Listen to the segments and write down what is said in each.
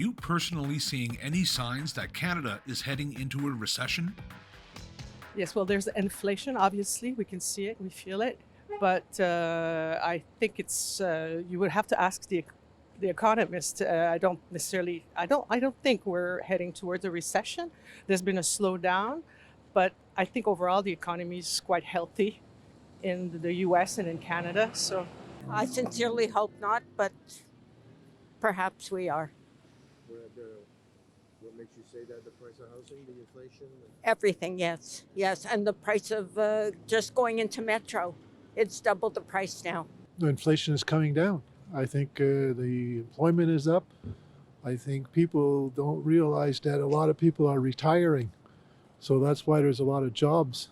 you personally seeing any signs that Canada is heading into a recession? Yes, well, there's inflation. Obviously, we can see it, we feel it, but I think it's you would have to ask the economist. I don't necessarily. I don't think we're heading towards a recession. There's been a slowdown, but I think overall the economy is quite healthy in the U.S. and in Canada. So I sincerely hope not, but perhaps we are. What makes you say that? The price of housing, the inflation? Everything, yes. Yes, and the price of just going into Metro. It's double the price now. The inflation is coming down. I think the employment is up. I think people don't realize that a lot of people are retiring. So that's why there's a lot of jobs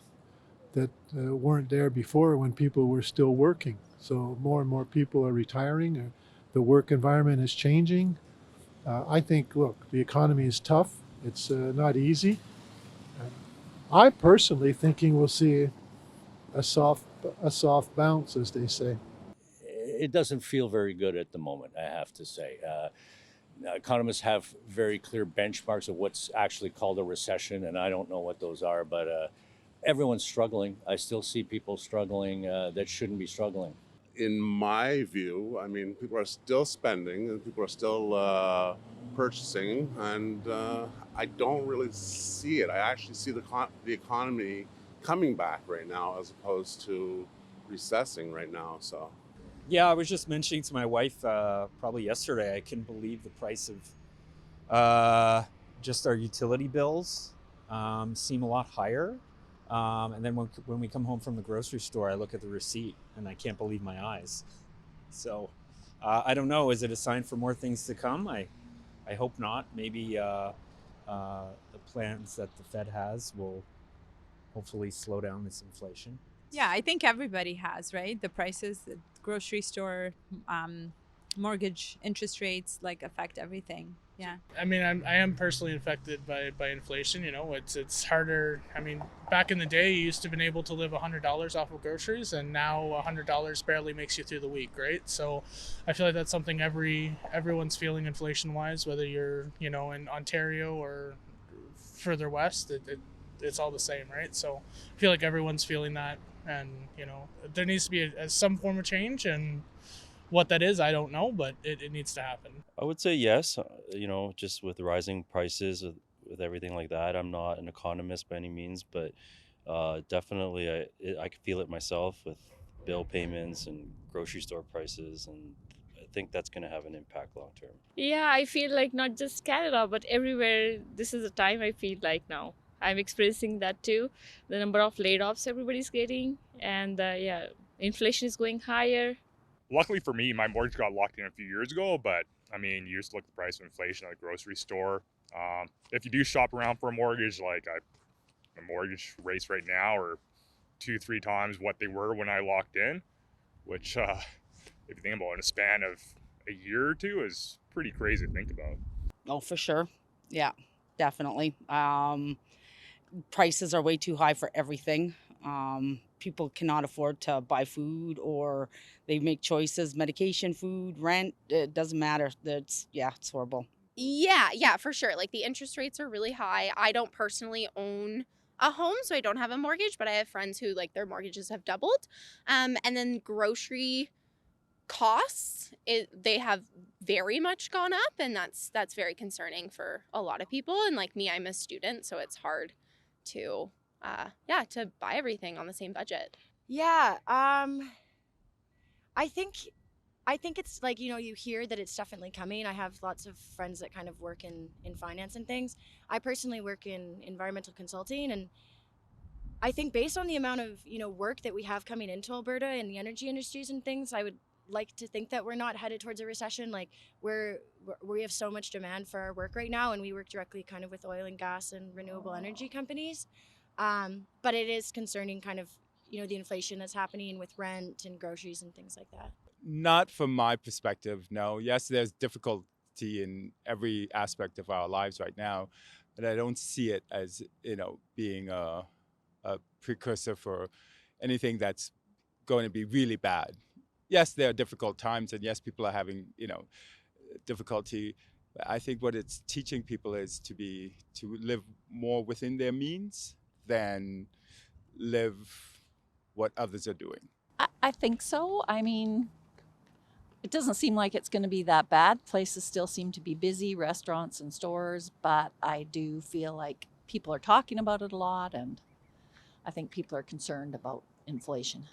that weren't there before when people were still working. So more and more people are retiring. The work environment is changing. I think, look, the economy is tough. It's not easy. I'm personally thinking we'll see a soft bounce, as they say. It doesn't feel very good at the moment, I have to say. Economists have very clear benchmarks of what's actually called a recession, and I don't know what those are, but everyone's struggling. I still see people struggling that shouldn't be struggling. In my view, I mean, people are still spending and people are still purchasing, and I don't really see it. I actually see the economy coming back right now as opposed to recessing right now. So. Yeah, I was just mentioning to my wife probably yesterday, I couldn't believe the price of just our utility bills seem a lot higher. And then when we come home from the grocery store, I look at the receipt and I can't believe my eyes. So I don't know, is it a sign for more things to come? I hope not. Maybe the plans that the Fed has will hopefully slow down this inflation. Yeah, I think everybody has, right? The prices, the grocery store, mortgage interest rates, like affect everything. Yeah. I mean, I am personally affected by inflation. You know, it's harder. I mean, back in the day, you used to have been able to live $100 off of groceries, and now $100 barely makes you through the week, right? So I feel like that's something everyone's feeling inflation-wise, whether you're, you know, in Ontario or further west, it's all the same, right? So I feel like everyone's feeling that, and, you know, there needs to be some form of change, and what that is, I don't know, but it needs to happen. I would say yes, you know, just with rising prices, with everything like that. I'm not an economist by any means, but definitely I can feel it myself with bill payments and grocery store prices, and I think that's going to have an impact long term. Yeah, I feel like not just Canada, but everywhere, this is the time I feel like now. I'm experiencing that too. The number of layoffs everybody's getting, and yeah, inflation is going higher. Luckily for me, my mortgage got locked in a few years ago, but I mean, you used to look at the price of inflation at the grocery store. If you do shop around for a mortgage, like the mortgage rates right now are 2-3 times what they were when I locked in, which if you think about it, in a span of a year or two is pretty crazy to think about. Oh, for sure. Yeah, definitely. Prices are way too high for everything. People cannot afford to buy food, or they make choices, medication, food, rent, it doesn't matter. It's horrible. Yeah, for sure. Like the interest rates are really high. I don't personally own a home, so I don't have a mortgage, but I have friends who like their mortgages have doubled. And then grocery costs, they have very much gone up, and that's very concerning for a lot of people. And like me, I'm a student, so it's hard to to buy everything on the same budget. Yeah, I think it's like, you know, you hear that it's definitely coming. I have lots of friends that kind of work in finance and things. I personally work in environmental consulting, and I think based on the amount of, you know, work that we have coming into Alberta and the energy industries and things, I would like to think that we're not headed towards a recession. Like we have so much demand for our work right now, and we work directly kind of with oil and gas and renewable energy companies. But it is concerning kind of, you know, the inflation that's happening with rent and groceries and things like that. Not from my perspective, no. Yes, there's difficulty in every aspect of our lives right now, but I don't see it as, you know, being a precursor for anything that's going to be really bad. Yes, there are difficult times, and yes, people are having, you know, difficulty I think what it's teaching people is to live more within their means than live what others are doing. I think so. I mean, it doesn't seem like it's going to be that bad. Places still seem to be busy, restaurants and stores, but I do feel like people are talking about it a lot, and I think people are concerned about inflation.